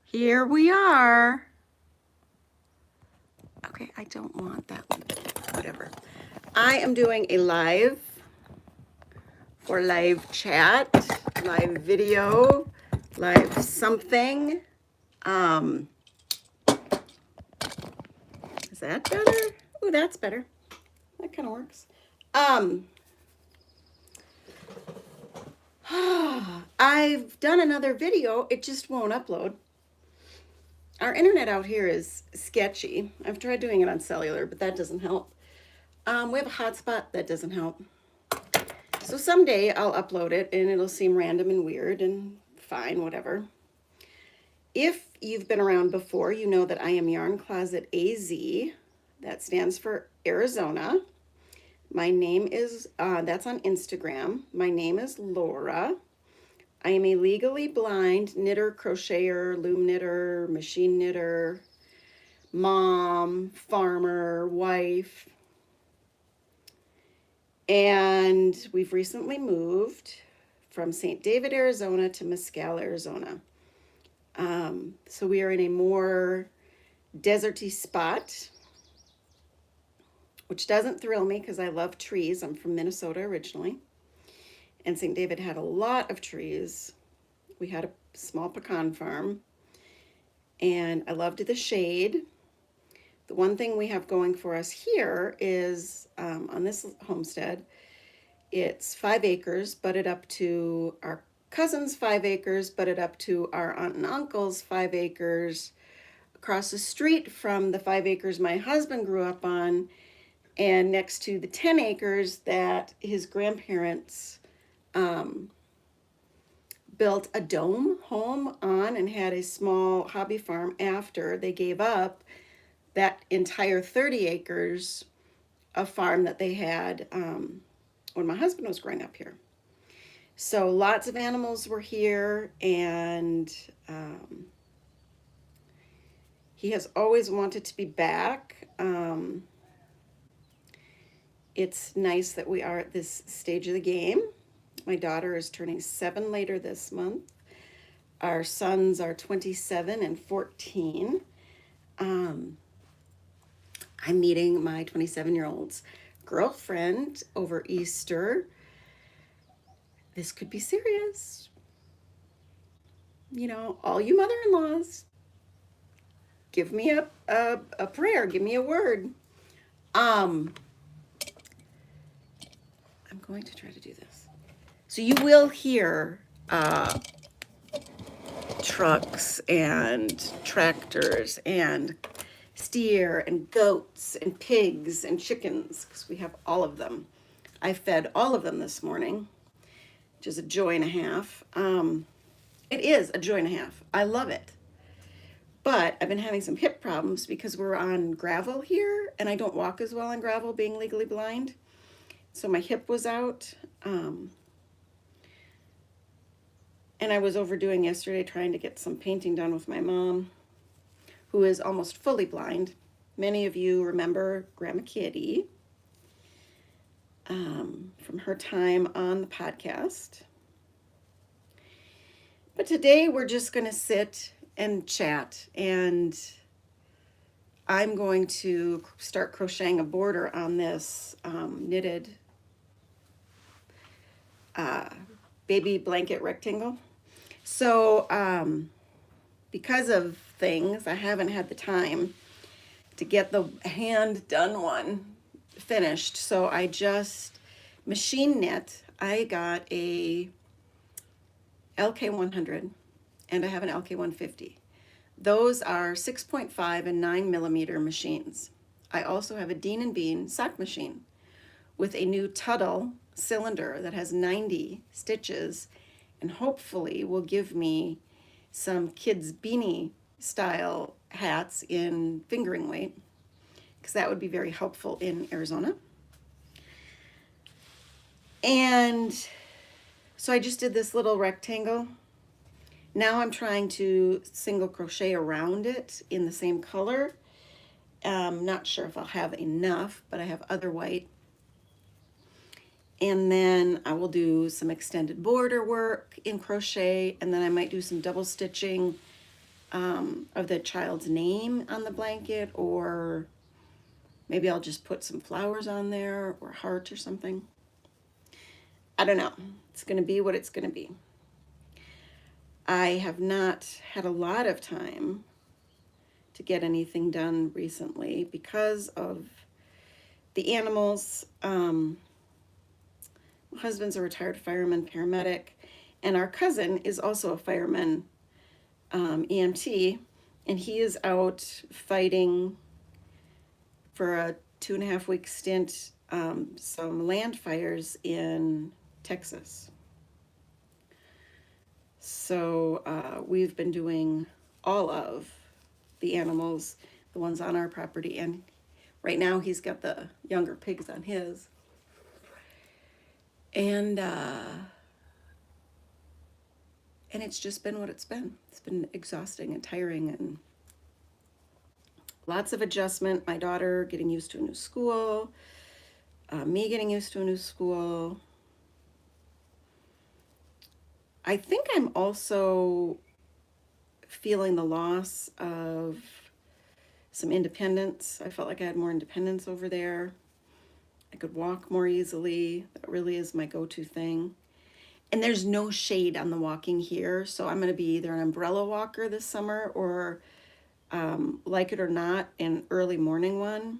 Here we are. Okay, I don't want that one. Whatever. I am doing a live or live chat, live video, live something. Is that better? Oh, that's better. That kind of works. I've done another video. It just won't upload. Our internet out here is sketchy. I've tried doing it on cellular, but that doesn't help. We have a hotspot. That doesn't help. So someday I'll upload it and it'll seem random and weird and fine, whatever. If you've been around before, you know that I am Yarn Closet AZ. That stands for Arizona. My name is, that's on Instagram. My name is Laura. I am a legally blind knitter, crocheter, loom knitter, machine knitter, mom, farmer, wife. And we've recently moved from St. David, Arizona to Mescal, Arizona. So we are in a more deserty spot, which doesn't thrill me because I love trees. I'm from Minnesota originally. And St. David had a lot of trees. We had a small pecan farm. And I loved the shade. The one thing we have going for us here is on this homestead, it's 5 acres, butted up to our cousin's 5 acres, butted up to our aunt and uncle's 5 acres, across the street from the 5 acres my husband grew up on, and next to the 10 acres that his grandparents built a dome home on and had a small hobby farm after they gave up that entire 30 acres of farm that they had when my husband was growing up here. So lots of animals were here, and he has always wanted to be back. It's nice that we are at this stage of the game. My daughter is turning 7 later this month. Our sons are 27 and 14. I'm meeting my 27-year-old's girlfriend over Easter. This could be serious. You know, all you mother-in-laws, give me a prayer, give me a word. I'm going to try to do this. So you will hear trucks and tractors and steer and goats and pigs and chickens, because we have all of them. I fed all of them this morning, which is a joy and a half. It is a joy and a half. I love it. But I've been having some hip problems because we're on gravel here, and I don't walk as well on gravel being legally blind. So my hip was out. And I was overdoing yesterday trying to get some painting done with my mom, who is almost fully blind. Many of you remember Grandma Kitty from her time on the podcast. But today we're just going to sit and chat, and I'm going to start crocheting a border on this knitted baby blanket rectangle. So because of things, I haven't had the time to get the hand done one finished. So I just machine knit. I got a LK100 and I have an LK150. Those are 6.5 and 9 millimeter machines. I also have a Dean & Bean sock machine with a new Tuttle cylinder that has 90 stitches and hopefully will give me some kids beanie style hats in fingering weight, because that would be very helpful in Arizona. And so I just did this little rectangle. Now I'm trying to single crochet around it in the same color. Not sure if I'll have enough, but I have other white. And then I will do some extended border work in crochet, and then I might do some double stitching of the child's name on the blanket, or maybe I'll just put some flowers on there or heart or something. I don't know. It's going to be what it's going to be. I have not had a lot of time to get anything done recently because of the animals. My husband's a retired fireman, paramedic, and our cousin is also a fireman, EMT, and he is out fighting for a 2.5 week stint some land fires in Texas. So we've been doing all of the animals, the ones on our property, and right now he's got the younger pigs on his. And it's just been what it's been. It's been exhausting and tiring and lots of adjustment. My daughter getting used to a new school, me getting used to a new school. I think I'm also feeling the loss of some independence. I felt like I had more independence over there. I could walk more easily. That really is my go-to thing. And there's no shade on the walking here, so I'm going to be either an umbrella walker this summer or, like it or not, an early morning one,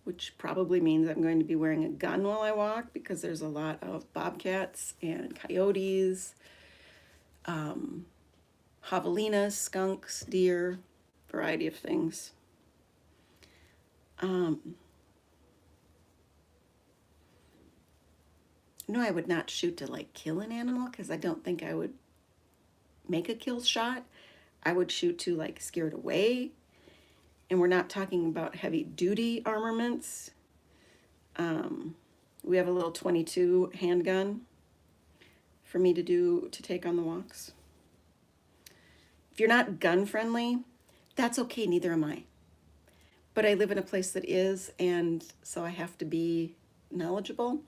which probably means I'm going to be wearing a gun while I walk because there's a lot of bobcats and coyotes, javelinas, skunks, deer, variety of things. No, I would not shoot to like kill an animal because I don't think I would make a kill shot. I would shoot to like scare it away. And we're not talking about heavy duty armaments. We have a little 22 handgun for me to take on the walks. If you're not gun friendly, that's okay, neither am I. But I live in a place that is, and so I have to be knowledgeable.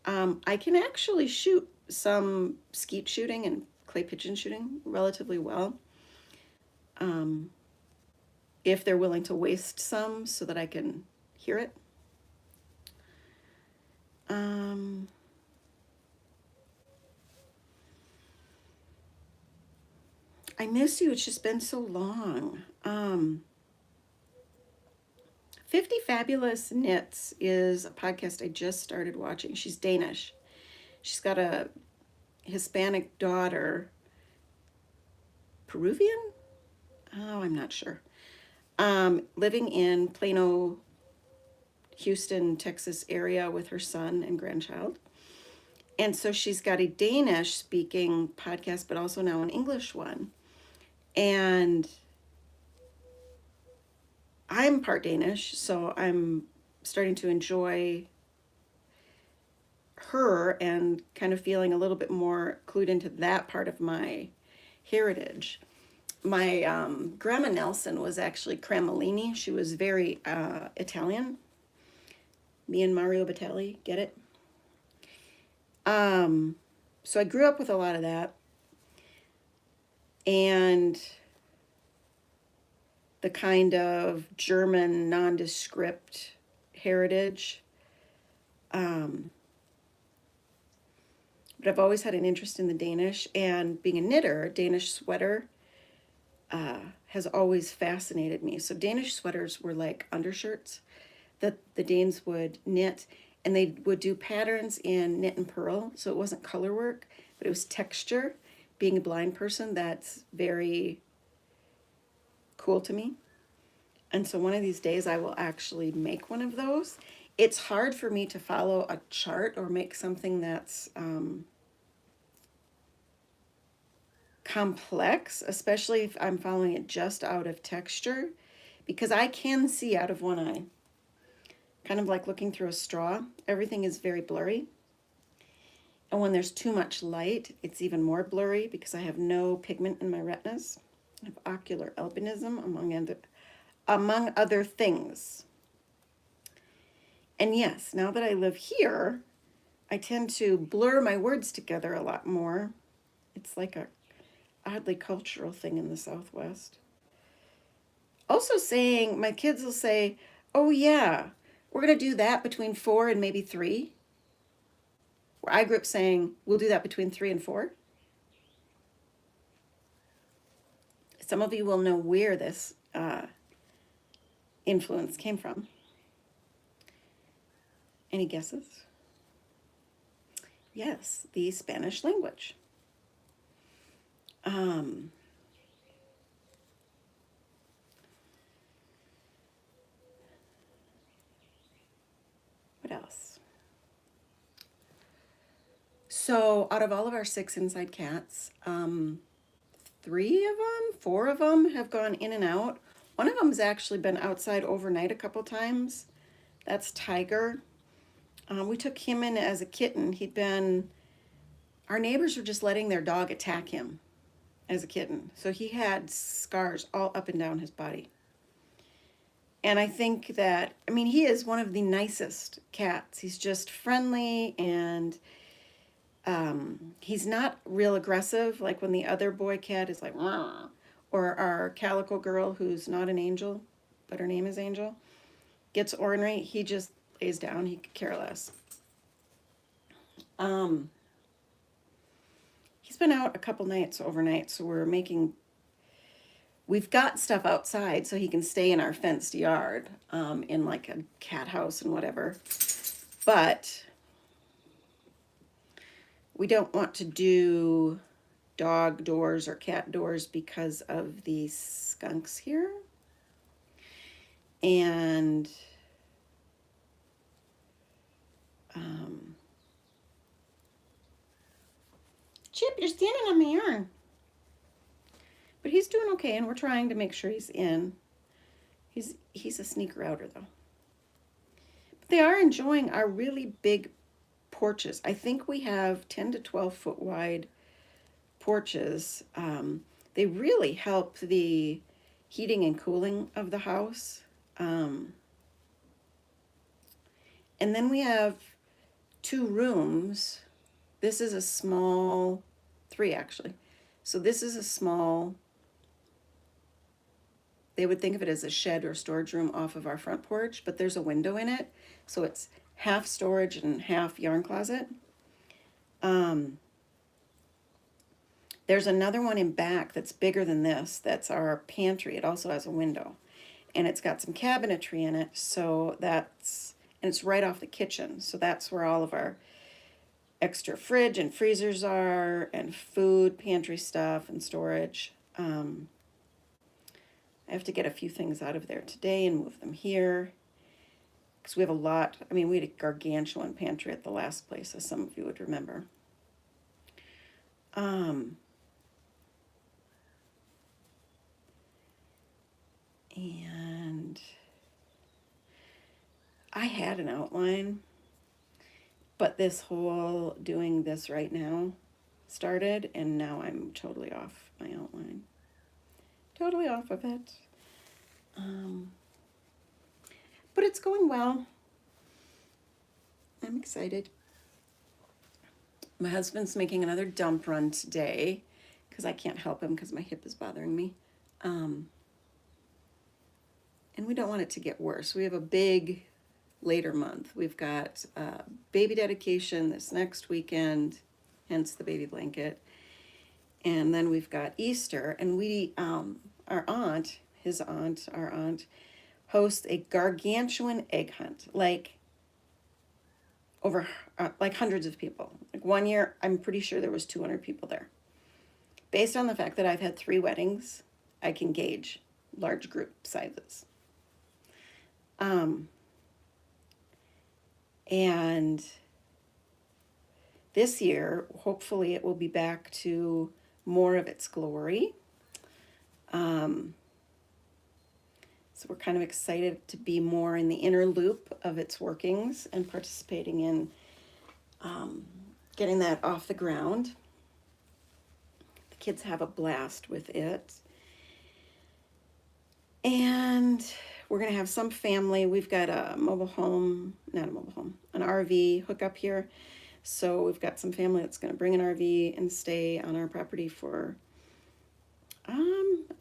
I can actually shoot some skeet shooting and clay pigeon shooting relatively well. If they're willing to waste some so that I can hear it. I miss you. It's just been so long. 50 Fabulous Knits is a podcast I just started watching. She's Danish. She's got a Hispanic daughter. Peruvian? Oh, I'm not sure. Living in Plano, Houston, Texas area with her son and grandchild. And so she's got a Danish speaking podcast, but also now an English one. And I'm part Danish, so I'm starting to enjoy her and kind of feeling a little bit more clued into that part of my heritage. My Grandma Nelson was actually Cramolini. She was very Italian. Me and Mario Batali, get it? So I grew up with a lot of that. And the kind of German nondescript heritage. But I've always had an interest in the Danish, and being a knitter, Danish sweater has always fascinated me. So Danish sweaters were like undershirts that the Danes would knit, and they would do patterns in knit and purl. So it wasn't color work, but it was texture. Being a blind person, that's very cool to me. And so one of these days I will actually make one of those. It's hard for me to follow a chart or make something that's complex, especially if I'm following it just out of texture, because I can see out of one eye. Kind of like looking through a straw. Everything is very blurry. And when there's too much light, it's even more blurry because I have no pigment in my retinas. I have ocular albinism, among other things. And yes, now that I live here, I tend to blur my words together a lot more. It's like a oddly cultural thing in the Southwest. Also saying, my kids will say, oh yeah, we're going to do that between 4 and maybe 3. Where I grew up saying, we'll do that between 3 and 4. Some of you will know where this influence came from. Any guesses? Yes, the Spanish language. Um, what else? So, out of all of our 6 inside cats, 4 of them have gone in and out. One of them's actually been outside overnight a couple times. That's Tiger. We took him in as a kitten. Our neighbors were just letting their dog attack him as a kitten. So he had scars all up and down his body. And I think that, he is one of the nicest cats. He's just friendly, and he's not real aggressive, like when the other boy cat is like, "Rah," or our calico girl, who's not an angel, but her name is Angel, gets ornery. He just lays down. He could care less. He's been out a couple nights overnight, so we've got stuff outside so he can stay in our fenced yard, in like a cat house and whatever. But we don't want to do dog doors or cat doors because of the skunks here. And Chip, you're standing on my arm. But he's doing okay, and we're trying to make sure he's in. He's a sneaker outer, though. But they are enjoying our really big porches. I think we have 10 to 12 foot wide porches. They really help the heating and cooling of the house. And then we have 2 rooms. This is a small, 3 actually. So this is a small, they would think of it as a shed or storage room off of our front porch, but there's a window in it. So it's half storage and half yarn closet. There's another one in back that's bigger than this. That's our pantry. It also has a window, and it's got some cabinetry in it. So and it's right off the kitchen. So that's where all of our extra fridge and freezers are, and food, pantry stuff, and storage. I have to get a few things out of there today and move them here, because we have a lot. We had a gargantuan pantry at the last place, as some of you would remember. And I had an outline, but this whole doing this right now started, and now I'm totally off my outline. Totally off of it. But it's going well. I'm excited. My husband's making another dump run today because I can't help him because my hip is bothering me. And we don't want it to get worse. We have a big later month. We've got baby dedication this next weekend, hence the baby blanket. And then we've got Easter, and our aunt hosts a gargantuan egg hunt, like over like hundreds of people. Like one year, I'm pretty sure there was 200 people there. Based on the fact that I've had 3 weddings, I can gauge large group sizes. And this year, hopefully it will be back to more of its glory. So we're kind of excited to be more in the inner loop of its workings and participating in getting that off the ground. The kids have a blast with it. And we're going to have some family. We've got an RV hookup here. So we've got some family that's going to bring an RV and stay on our property for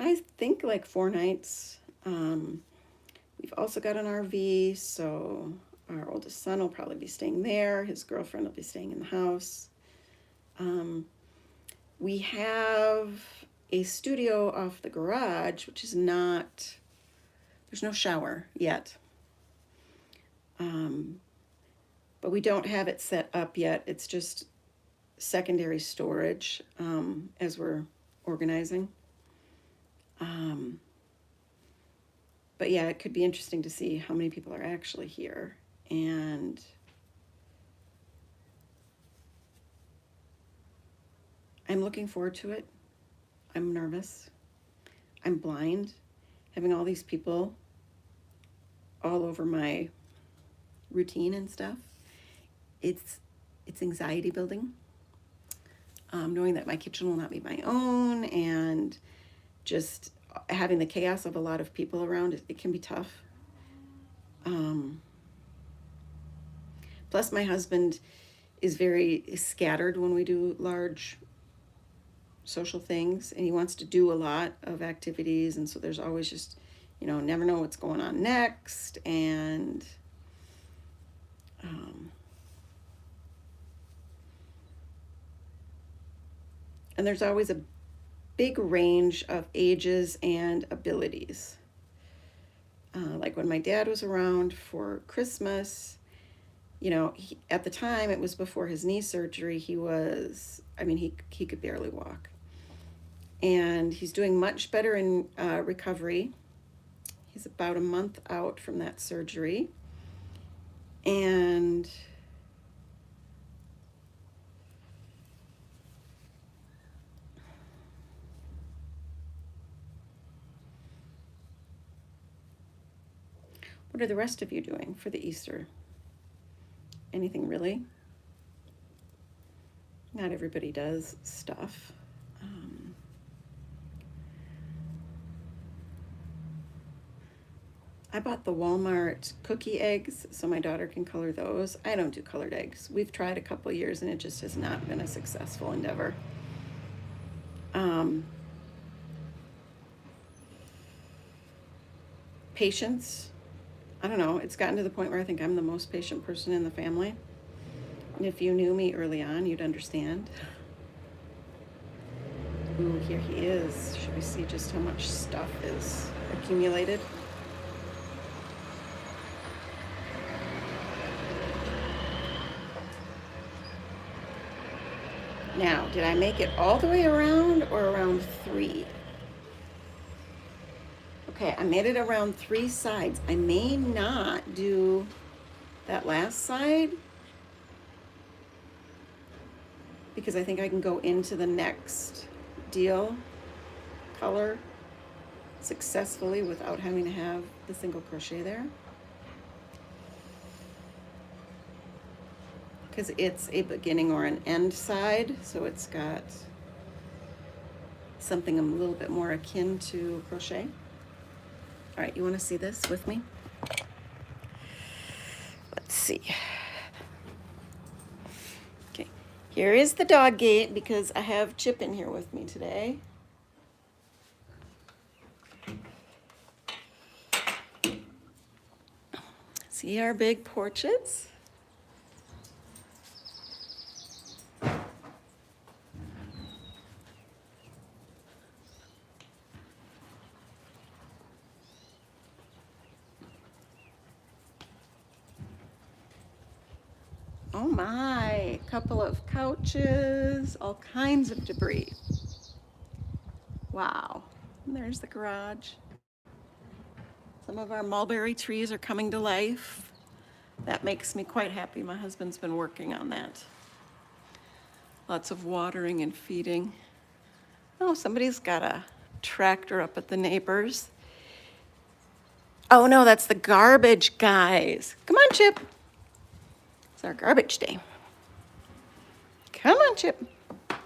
I think like 4 nights. We've also got an RV, so our oldest son will probably be staying there. His girlfriend will be staying in the house. We have a studio off the garage, which is not, there's no shower yet. But we don't have it set up yet. It's just secondary storage as we're organizing. But yeah, it could be interesting to see how many people are actually here. And I'm looking forward to it. I'm nervous. I'm blind. Having all these people all over my routine and stuff. It's anxiety building. Knowing that my kitchen will not be my own, and just having the chaos of a lot of people around, it can be tough. Plus my husband is very scattered when we do large social things, and he wants to do a lot of activities, and so there's always just, never know what's going on next. And there's always a big range of ages and abilities. Like when my dad was around for Christmas, at the time, it was before his knee surgery, he could barely walk. And he's doing much better in recovery. He's about a month out from that surgery. And what are the rest of you doing for the Easter? Anything really? Not everybody does stuff. I bought the Walmart cookie eggs so my daughter can color those. I don't do colored eggs. We've tried a couple years and it just has not been a successful endeavor. Patience. I don't know. It's gotten to the point where I think I'm the most patient person in the family. And if you knew me early on, you'd understand. Ooh, here he is. Should we see just how much stuff is accumulated? Now, did I make it all the way around or around 3? Okay, I made it around 3 sides. I may not do that last side because I think I can go into the next deal color successfully without having to have the single crochet there. Because it's a beginning or an end side, so it's got something a little bit more akin to crochet. All right, you want to see this with me? Let's see. Okay, here is the dog gate because I have Chip in here with me today. See our big porches? Oh my, a couple of couches, all kinds of debris. Wow, and there's the garage. Some of our mulberry trees are coming to life. That makes me quite happy. My husband's been working on that. Lots of watering and feeding. Oh, somebody's got a tractor up at the neighbor's. Oh no, that's the garbage guys. Come on, Chip. It's our garbage day. Come on, Chip. Come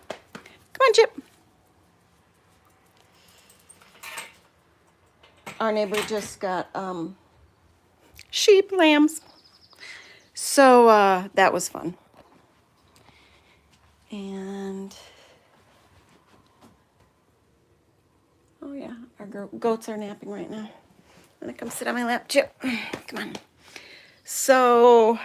on, Chip. Our neighbor just got sheep, lambs. So that was fun. And oh, Oh yeah, our goats are napping right now. I'm gonna come sit on my lap, Chip. Come on. So,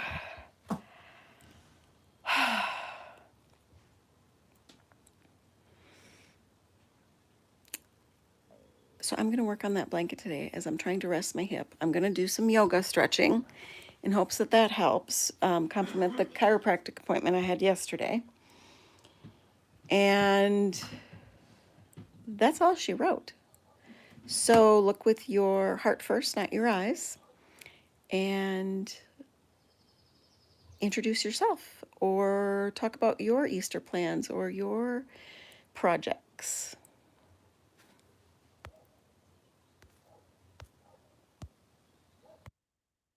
I'm gonna work on that blanket today as I'm trying to rest my hip. I'm gonna do some yoga stretching in hopes that that helps complement the chiropractic appointment I had yesterday. And that's all she wrote. So look with your heart first, not your eyes, and introduce yourself or talk about your Easter plans or your projects.